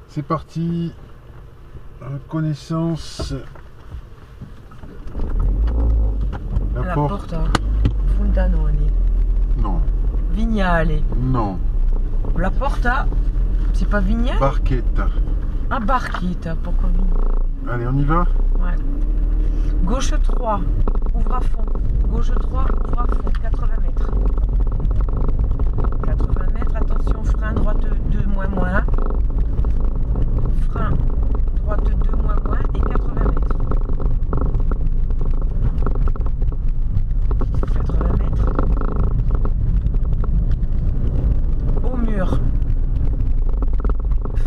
C'est parti. Connaissance. La Porta. Fundanone. Non. Vignale. Non. La Porta. C'est pas Vignale? Barchetta. Ah, Barchetta. Pourquoi Vignale? Allez, on y va? Ouais. Gauche 3. Ouvre à fond. Gauche 3. Ouvre à fond. 80 mètres. 80 mètres. Attention. Frein droite 2 moins moins. Frein droite 2 moins moins et 80 mètres. 80 mètres. Au mur.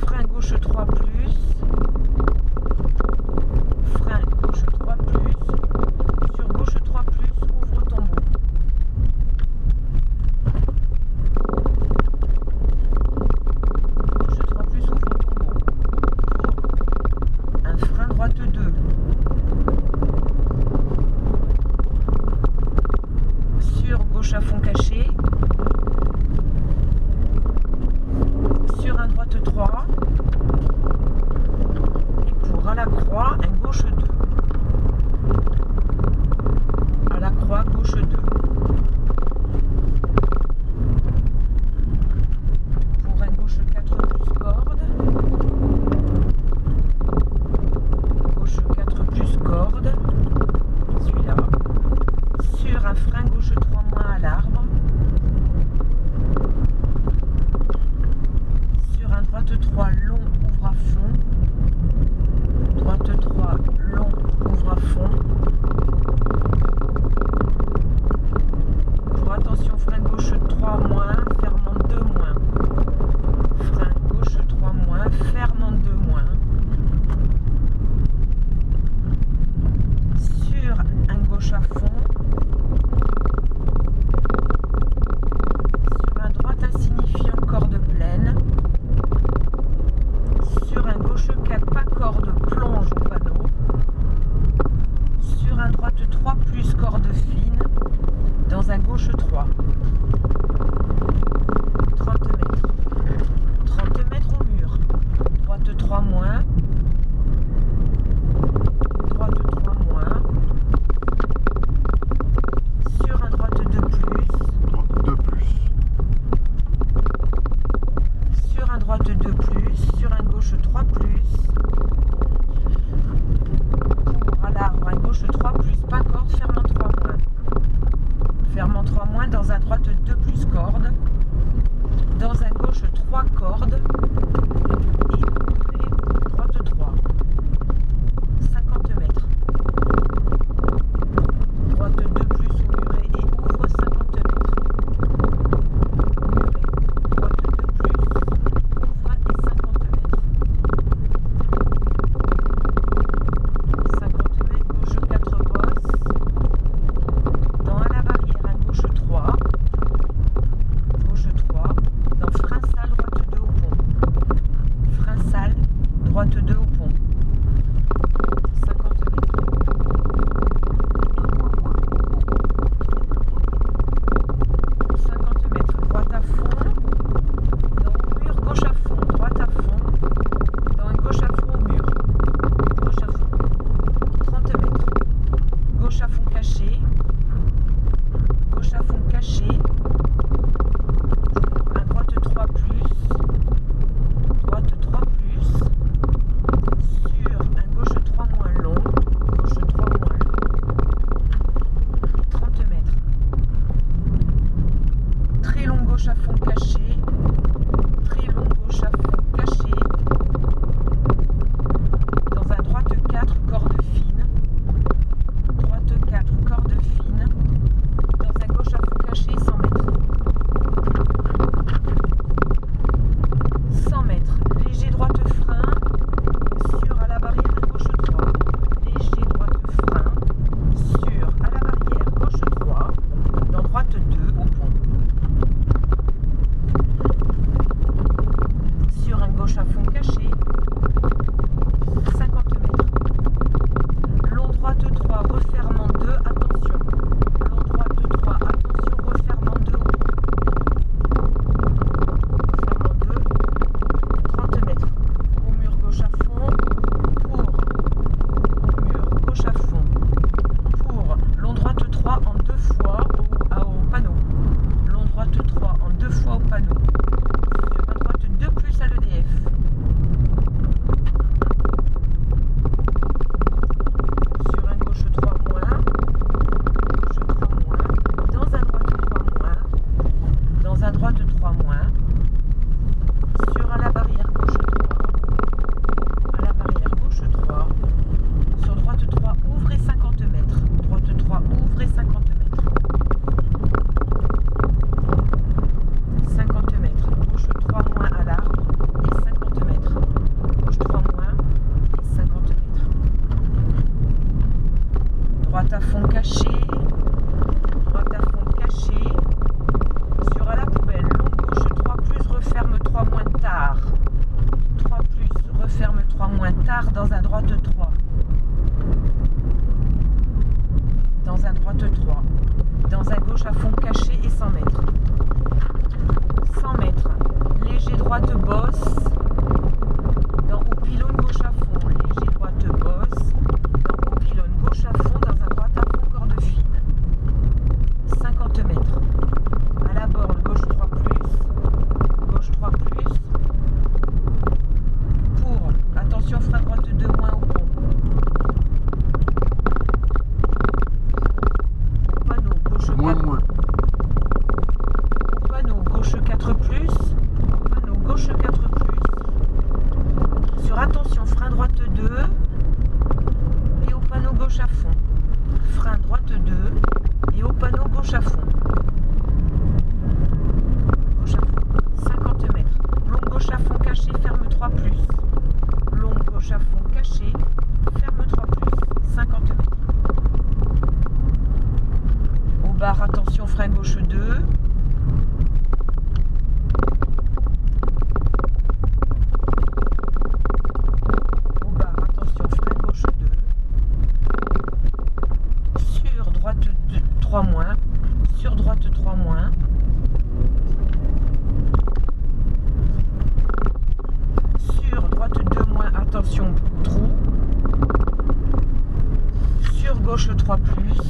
Frein gauche 3 plus. Frein gauche 3 plus. Sur gauche 3 plus, ouvre ton bout. Gauche 3 plus, ouvre ton bout. Un frein droite 2. Sur gauche à fond caché. Sur un droite 3. Et pour à la croix, un gauche 2. À la croix, gauche 2. Pour un gauche 4 plus corde. Gauche 4 plus corde. Celui-là. Sur un frein gauche 3 moins à l'arbre. Sur un droite 3 long, ouvre à fond. Droite 3 long, ouvre à fond. Pour attention, frein gauche 3 moins, fermant 2 moins. Frein gauche 3 moins, fermant 2 moins. Sur un gauche à fond. Sur un droite insignifiant, corde pleine. Sur un gauche 4, pas corde, plonge au panneau. Sur un droite 3 plus corde fine. Dans un gauche 3. 30 mètres. 30 mètres au mur. Droite 3 moins. Droite 3 moins. Sur un droite 2 plus. Droite 2 plus. Sur un droite 2 plus. Sur un gauche 3 plus. Pour à l'arbre, un gauche 3 plus, pas corde, fermant 3 moins. Fermant 3 moins dans un droite 2 plus corde. Dans un gauche 3 cordes. Et droite 3. 50 mètres. Droite 2 plus au muret et ouvre 50 mètres. Muret. Droite 2 plus, ouvre et 50 mètres. 50 mètres, gauche 4 bosses. Dans à la barrière, à gauche 3. Gauche 3. Dans frein salle, droite 2 au pont. droite bosse. Dans au pylône gauche à fond. Léger droite bosse. Dans au pylône gauche à fond. Dans un droite à fond corde fine. 50 mètres. À la borne gauche 3 plus. Gauche 3 plus. Pour, attention, frein droite 2 moins au pont. Au panneau gauche 4. Moins. Au panneau gauche 4 plus. Au panneau gauche 4 plus. Sur attention, frein droite 2. Et au panneau gauche à fond. Frein droite 2. Et au panneau gauche à fond. Gauche à fond. 50 mètres. Long gauche à fond caché, ferme 3 plus. Long gauche à fond caché, ferme 3 plus. 50 mètres. Au bar, attention, frein gauche 2. Au bar, attention, frein gauche 2. Sur droite 2, 3 moins. Sur droite 3 moins. Sur droite 2 moins, attention, trou. Sur gauche 3 plus.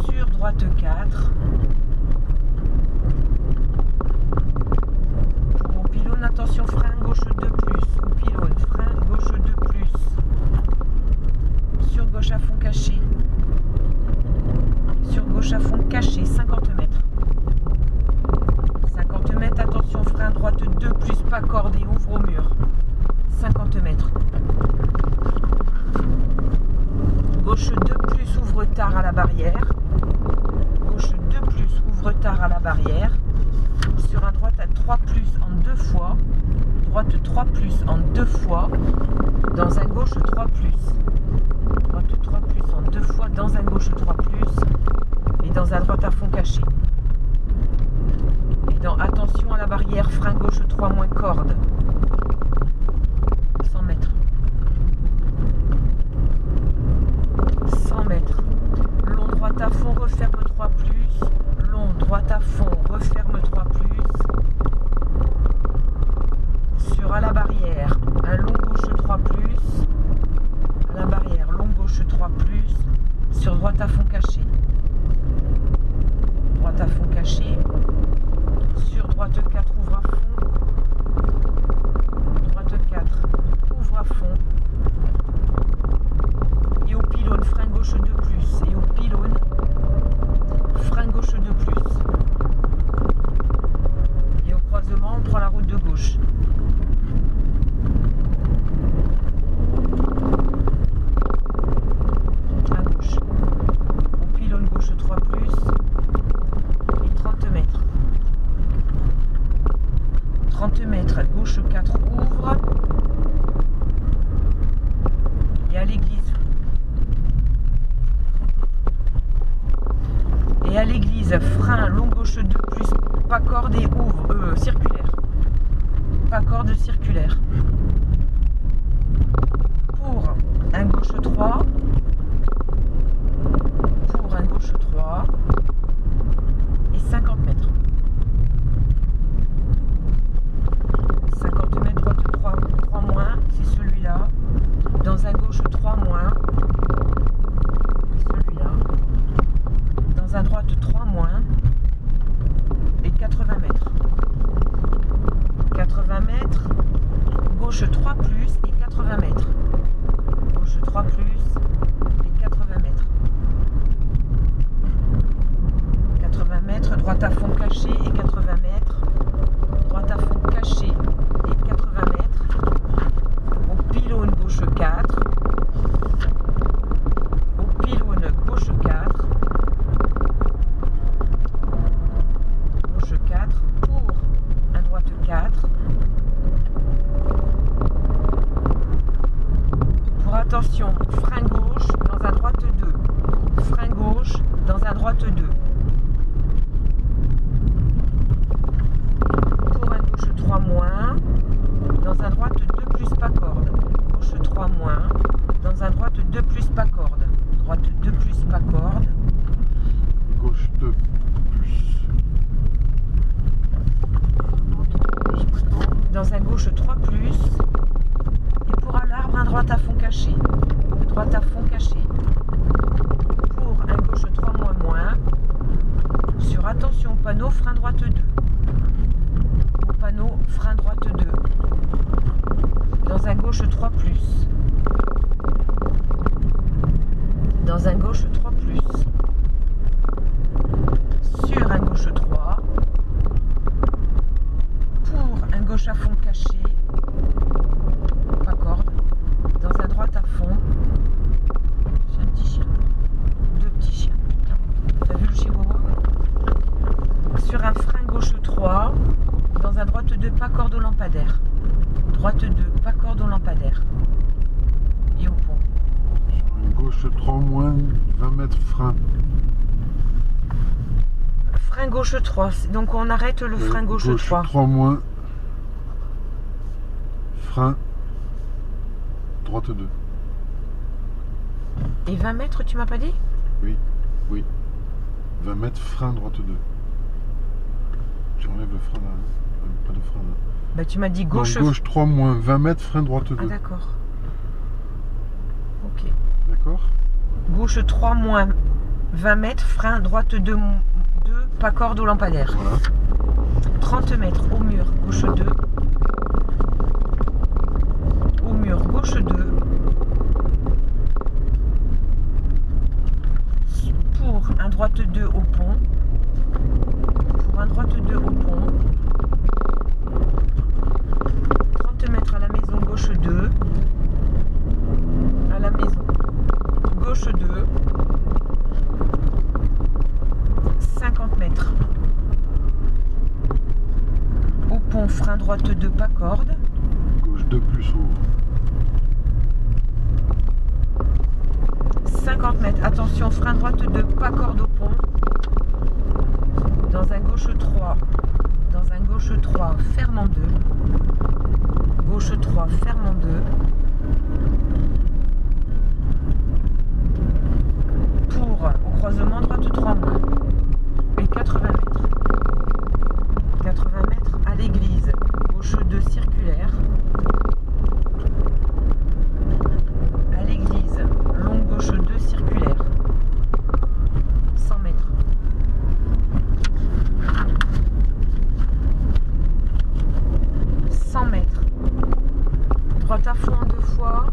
Sur droite 4. Au pylône, attention, frein gauche 2 plus. Au pylône, frein gauche 2 plus. Sur gauche à fond caché. Sur gauche à fond caché, 50 mètres. 50 mètres, attention, frein droite 2 plus, pas corde et ouvre au mur. 50 mètres. Gauche 2 plus, ouvre tard à la barrière. Gauche 2 plus, ouvre tard à la barrière. Sur un droite à 3 plus en 2 fois. Droite 3 plus en 2 fois. Dans un gauche 3 plus. Droite 3 plus en 2 fois. Dans un gauche 3 plus. Et dans un droite à fond caché. Et dans attention à la barrière, frein gauche 3 moins corde. 100 mètres. 100 mètres. Long droite à fond, referme 3 plus. Long droite à fond, referme 3 plus. Sur à la barrière, un long gauche 3 plus. À la barrière, long gauche 3 plus. Sur droite à fond caché. Droite à fond caché. Sur droite 4, ouvre à fond. Droite 4, ouvre à fond. Et au pylône, frein gauche 2 plus. Et au pylône, frein gauche 2 plus. Et au croisement, on prend la route de gauche. À gauche. Au pylône gauche 3 plus. Et 30 mètres. 30 mètres, gauche 4 ouvre. Et à l'église. Et à l'église, frein, long gauche 2 plus, pas corde et ouvre, circulaire. Pas corde circulaire. Pour un gauche 3. Pour un gauche 3. Et 50 mètres. 50 mètres, droite 3 moins, c'est celui-là. Dans un gauche 3 moins, celui-là. Dans un droite 3 moins, et 80 mètres. 80 mètres, gauche 3 plus et 80 mètres. Gauche 3 plus et 80 mètres. 80 mètres, droite à fond caché et 80 mètres. Droite à fond caché et 80 mètres. Au pylône gauche 4. Au pylône gauche 4. Gauche 4 pour un droite 4. Pour attention, frein gauche dans un droite 2. Frein gauche dans un droite 2. Pour un gauche 3 moins, dans un droite 2 plus pas corde. Gauche 3 moins, dans un droite 2 plus pas corde. Droite 2 plus pas corde. Gauche 2 plus. Au panneau, frein droite 2. Dans un gauche 3 plus. Dans un gauche 3 plus. Sur un gauche 3. Pour un gauche à fond caché. Pas corde. Dans un droite à fond. C'est un petit chien. Deux petits chiens. T'as vu le chihuahua? Sur un frein gauche 3. Dans un droite 2, pas corde au lampadaire. Droite 2, pas corde au lampadaire. Et au pont. Sur une gauche 3 moins 20 mètres frein. Frein gauche 3. Donc on arrête le frein gauche 3. 3 moins frein droite 2. Et 20 mètres, tu m'as pas dit? Oui, oui. 20 mètres frein droite 2. Tu enlèves le frein là. Pas de frein là. Bah tu m'as dit Non, gauche. gauche 3 moins 20 mètres frein droite 2. Ah d'accord. Ok. D'accord? Gauche 3 moins 20 mètres, frein droite 2, pas corde au lampadaire. Voilà. 30 mètres au mur, gauche 2. Au mur, gauche 2. Pour un droite 2 au pont. Pour un droite 2 au pont. 30 mètres à la maison, gauche 2. À la maison, gauche 2. 50 mètres. Au pont, frein droite 2, pas corde. Gauche 2 plus haut. 50 mètres. Attention, frein droite 2, pas corde au pont. Dans un gauche 3. Dans un gauche 3, ferme en 2. Gauche 3, ferme en 2. Pour, au croisement, droite 3 moins. Et 80 mètres. 80 mètres à l'église. Gauche 2, circulaire. À l'église. Long gauche 2, circulaire. 100 mètres. 100 mètres. Droite à fond en 2 fois.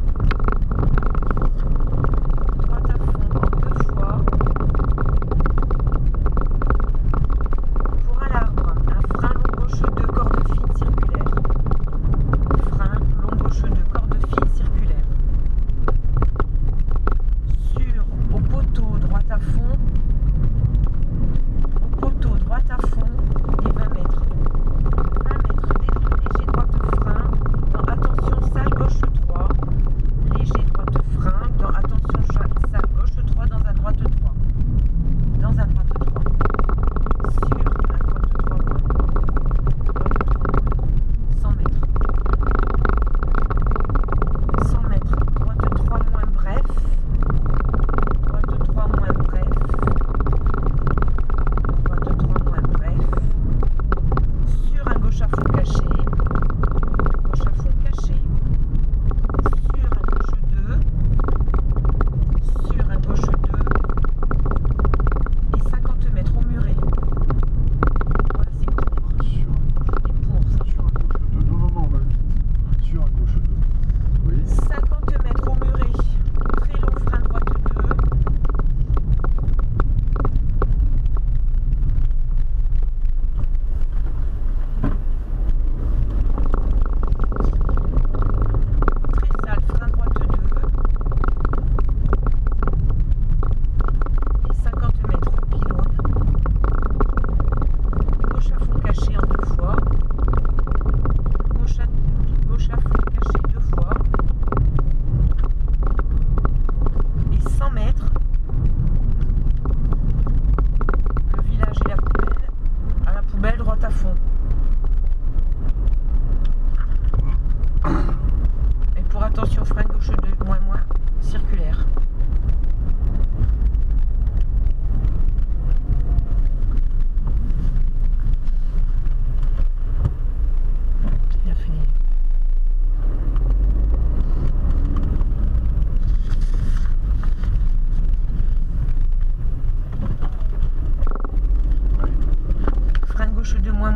Droite à fond en 2 fois.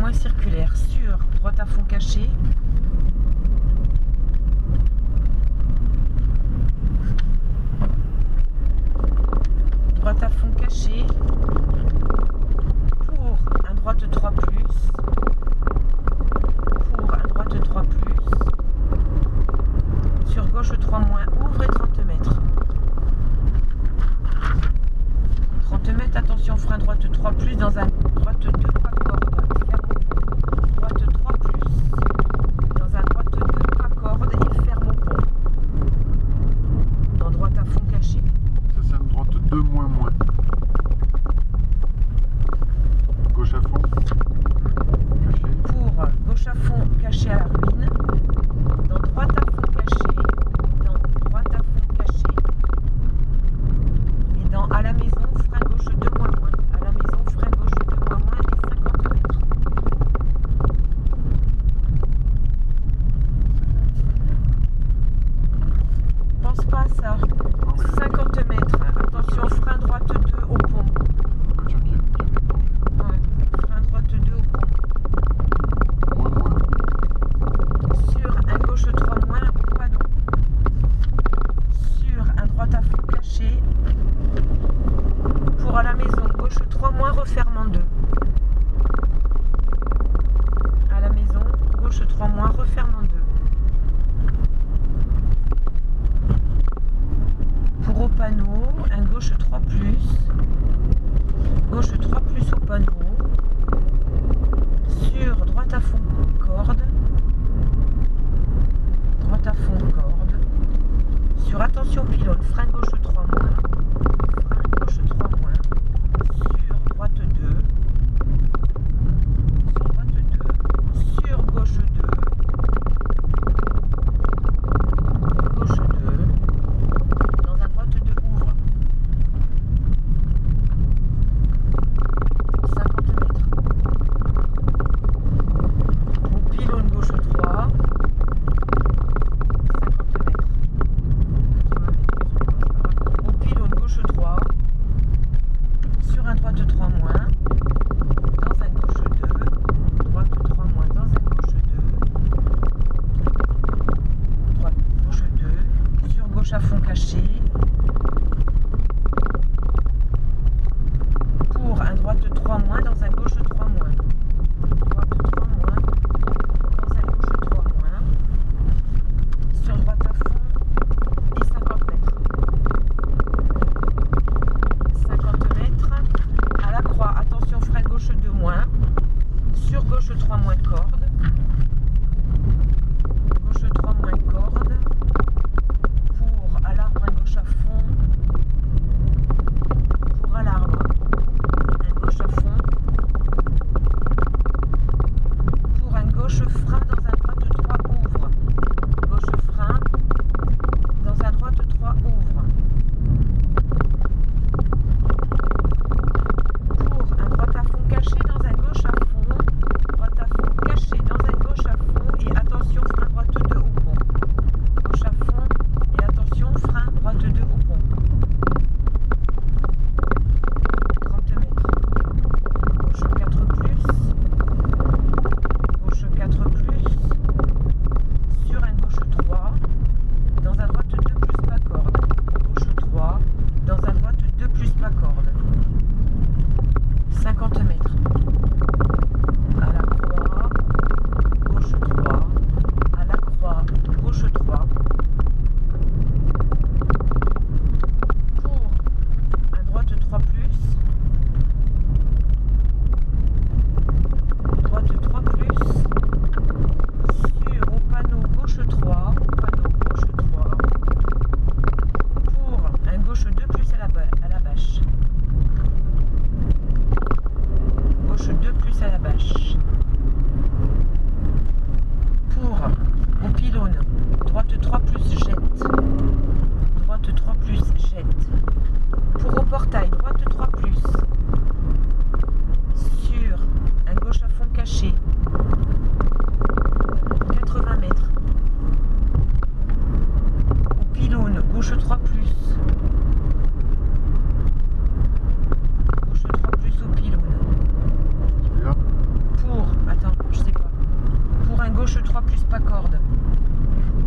moins circulaire. Sur droite à fond caché. Droite à fond caché. Pour un droite 3 plus. Pour un droite 3 plus. Sur gauche 3 moins. Ouvre et 30 mètres. 30 mètres, attention, frein droite 3 plus dans un droite 2 pas corde. Droite 3 plus. Dans un droite 2 pas corde et ferme au pont. Dans droite à fond caché. Ça c'est une droite 2 moins moins. Gauche à fond. Caché. Pour gauche à fond caché à la ruine. Dans droite à fond caché. Dans droite à fond caché. Et dans à la maison, frein gauche 2 moins moins. À la maison, frein gauche 2 moins moins et 50 mètres. Pense pas à ça. 50 mètres. Attention, frein droite 2 au pont. Voiture qui est penchée. Ouais. Frein droite 2 au pont. Moins moins. Sur un gauche 3 moins au panneau. Sur un droite à fond caché. Pour à la maison, gauche 3 moins referme en 2. À la maison, gauche 3 moins referme en 2. Pour au panneau, un gauche 3 plus. Gauche 3 plus au panneau. Sur droite à fond corde. Droite à fond corde. Sur attention pylône, frein gauche 3 moins. Frein gauche 3 moins. Sur droite 2. Sur droite 2. Sur gauche 2. Gauche 2. Dans un droite 2 ouvre. 50 mètres. Au pylône gauche 3. 50 mètres. 80 mètres. Au pylône gauche 3. Sur un droite 3 moins. Dans un gauche 2. Droite 3 moins. Dans un gauche 2. Droite gauche 2. Sur gauche à fond caché. Pour un droite 3 moins dans un gauche 3 moins. Droite 3 moins dans un gauche 3 moins. Sur droite à fond et 50 mètres. 50 mètres à la croix. Attention, frein gauche 2 moins. Sur gauche 3 moins corde. Gauche 3 moins corde. Pour à l'arbre un gauche à fond. Pour à l'arbre. Un gauche à fond. Pour un gauche frein dans un droite 3 ouvre. Gauche frein dans un droite 3 ouvre. Pour un droite à fond caché dans un gauche à fond. Droite à fond caché dans un gauche à fond. Et attention. 3 plus pas corde.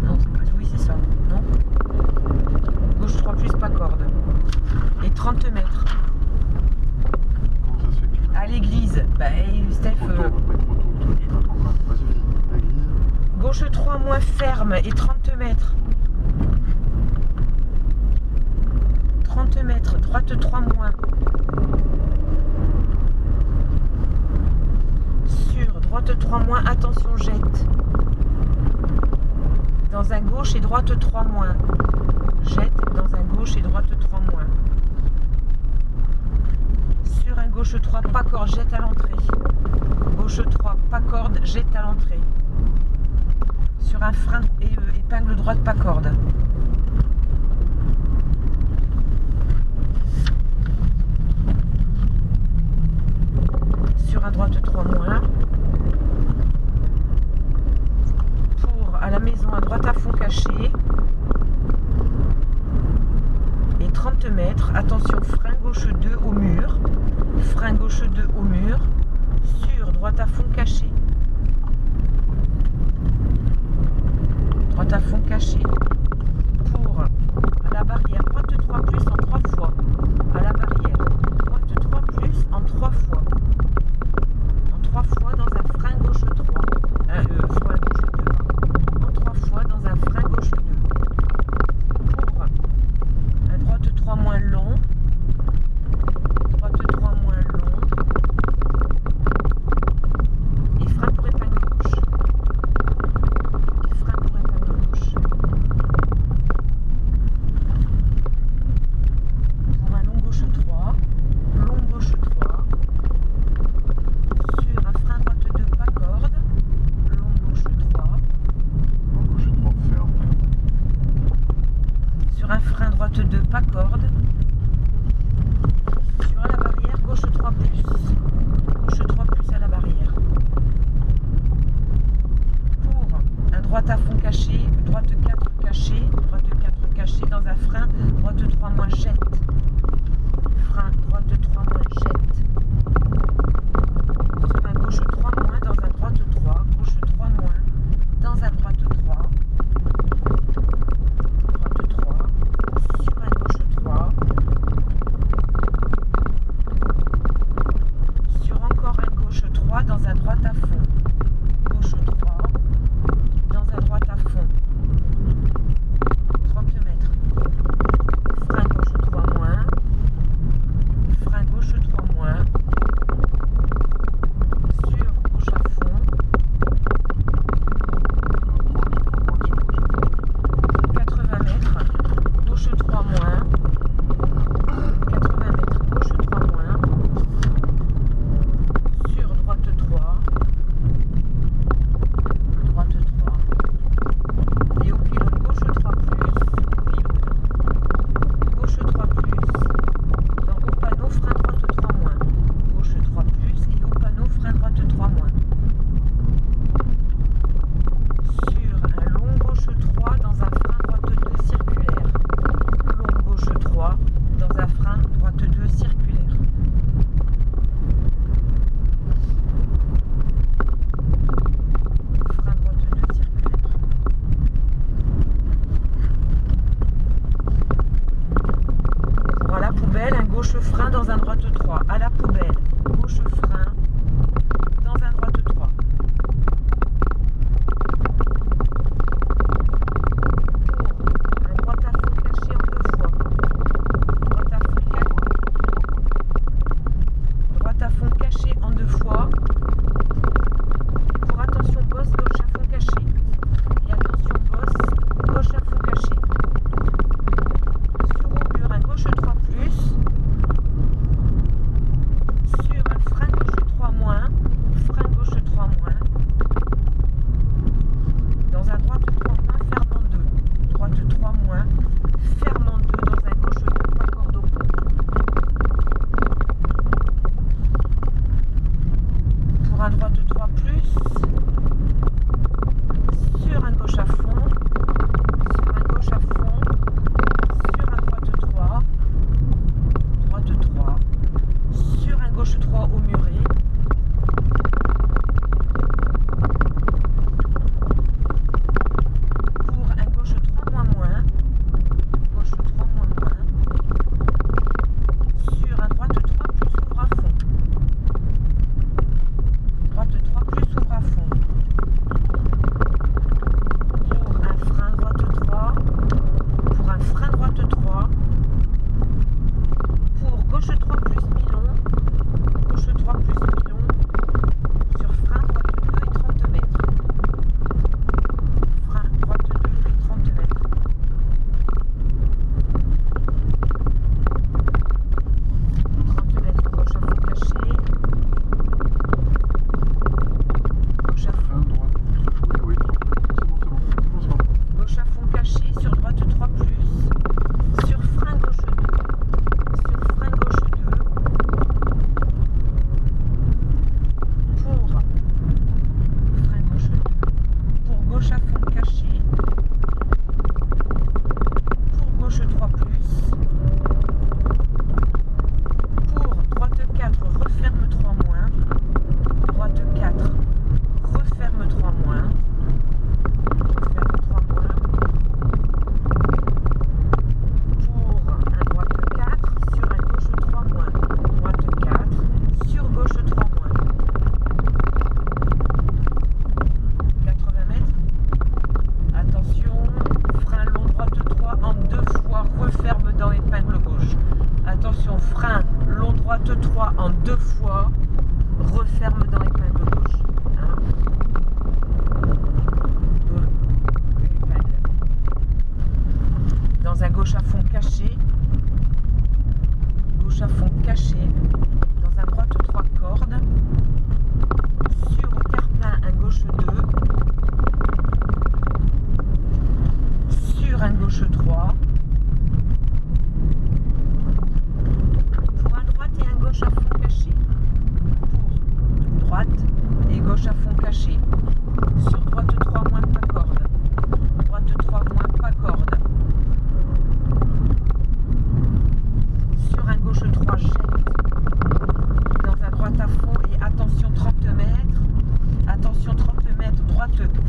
Non, oui c'est ça. Non. Gauche 3 plus pas corde. Et 30 mètres. Comment ça se fait que tu mets À l'église. Bah Steph. trop tôt, on va te mettre trop tôt le truc, je vais attendre là. Vas-y, vas-y. L'église. Gauche 3 moins ferme et 30 mètres. 30 mètres. Droite 3 moins. Sur droite 3 moins. Attention jette. Dans un gauche et droite 3 moins. Jette dans un gauche et droite 3 moins. Sur un gauche 3, pas corde, jette à l'entrée. Gauche 3, pas corde, jette à l'entrée. Sur un frein et épingle droite, pas corde. Sur un droite 3 moins. Pour à la maison, à droite à fond caché. Et 30 mètres, attention, frein gauche 2 au mur. Frein gauche 2 au mur. Sur droite à fond caché. Droite à fond caché. Pour à la barrière, droite 3 plus en 3 fois. À la barrière, droite 3 plus en 3 fois. En 3 fois dans un frein gauche 3. Frein gauche 2. En 3 fois dans un frein gauche 2. Pour à droite 3 moins long. Droite 3 moins long. Et frein pour épingle gauche. Et frein pour épingle gauche. Pour un long gauche 3. Long gauche 3. Sur un frein droite 2 pas corde. Long gauche 3. Gauche 3 ferme. Sur un frein droite 2 pas corde. Sur la barrière gauche 3 plus. Gauche 3 plus à la barrière. Pour un droite à fond caché, droite 4 caché, droite 4 caché dans un frein, droite 3 moins jette. Frein, droite 3 moins jette. Sur un gauche 3 moins dans un droite 3, gauche 3 moins dans un droite 3. Droite 3, sur un gauche 3. Sur encore un gauche 3 dans un droite à fond. Gauche 3 dans un droite à fond. 30 mètres. Frein gauche 3 moins. Frein gauche 3 moins. Sur gauche à fond. 80 mètres. Gauche 3 moins. 80 mètres. Gauche 3 moins. Sur droite 3. Droite 3. Et au pylône gauche 3 plus. Pylône. Gauche 3 plus. Au panneau frein droite 3 moins. Gauche 3 plus. Et au panneau frein droite 3 moins. Sur un long gauche 3 dans un frein droite 2 circulaire. Long gauche 3 dans un frein droite 2 circulaire. Frein droite 2 circulaire. Pour à la poubelle, un gauche frein dans un droite 3. À la poubelle, gauche frein dans un droite 3. Un droite à fond caché en 2 fois. Droite à fond droite à fond caché en 2 fois. Pour attention bosse gauche à fond caché. Et attention bosse gauche à fond caché. Sur au mur un gauche 3 plus. Sur un frein gauche 3 moins. Frein gauche 3 moins. Dans un droite 3 moins, ferme en 2. Droite 3 moins, ferme en 2 dans un gauche 2, pas corde au bout. Pour un droite 3 plus, sur un gauche à fond, sur un gauche à fond, sur un droite 3, droite 3, sur un gauche 3 au muret.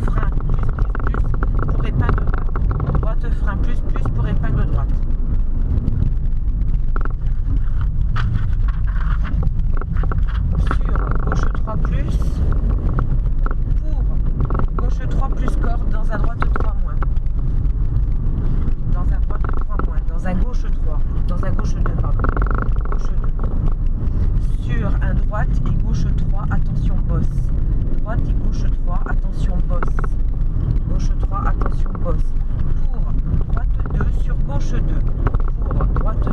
frein plus pour épingle droite. Droite frein plus pour épingle droite. Sur gauche 3 plus pour gauche 3 plus corde dans un droite 3 moins. Dans un droite 3 moins. Dans un gauche 3. Dans un gauche 2 pardon. Gauche 2. Sur un droite et gauche 3, attention bosse. Droite et gauche 3, attention bosse. Gauche 3, attention bosse. Pour droite 2 sur gauche 2. Pour droite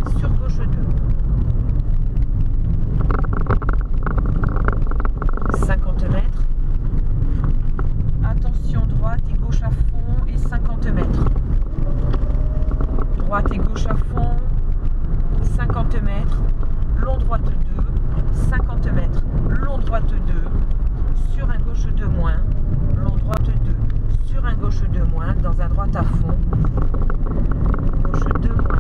2 sur gauche 2. 50 mètres. Attention droite et gauche à fond et 50 mètres. Droite et gauche à fond, 50 mètres. Long droite 2, 50 mètres. Long droite 2, sur un gauche 2 moins. Long droite 2, sur un gauche 2 moins, dans un droite à fond. Gauche 2 moins.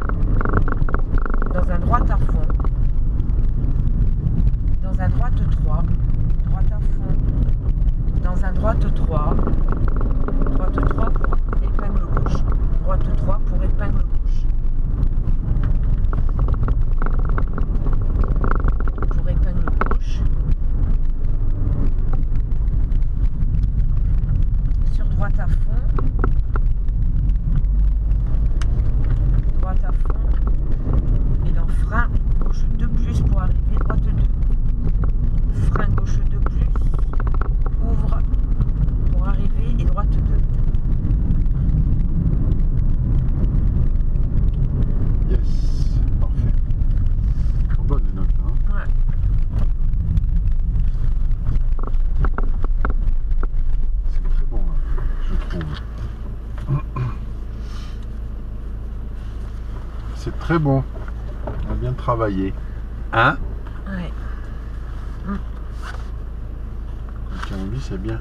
Dans un droite à fond. Dans un droite 3. Droite à fond. Dans un droite 3. Droite 3 pour épingle gauche. Droite 3 pour épingle gauche. Pour épingle gauche. Sur droite à fond. Droite à fond. Et dans frein gauche 2 plus pour arriver droite 2. Frein gauche 2 plus. Ouvre pour arriver et droite 2. Yes, parfait. Elles sont bonnes les notes là. Hein. Ouais. C'est très bon là, je trouve. C'est très bon. On a bien travaillé. Hein? Ouais. Quand on dit c'est bien.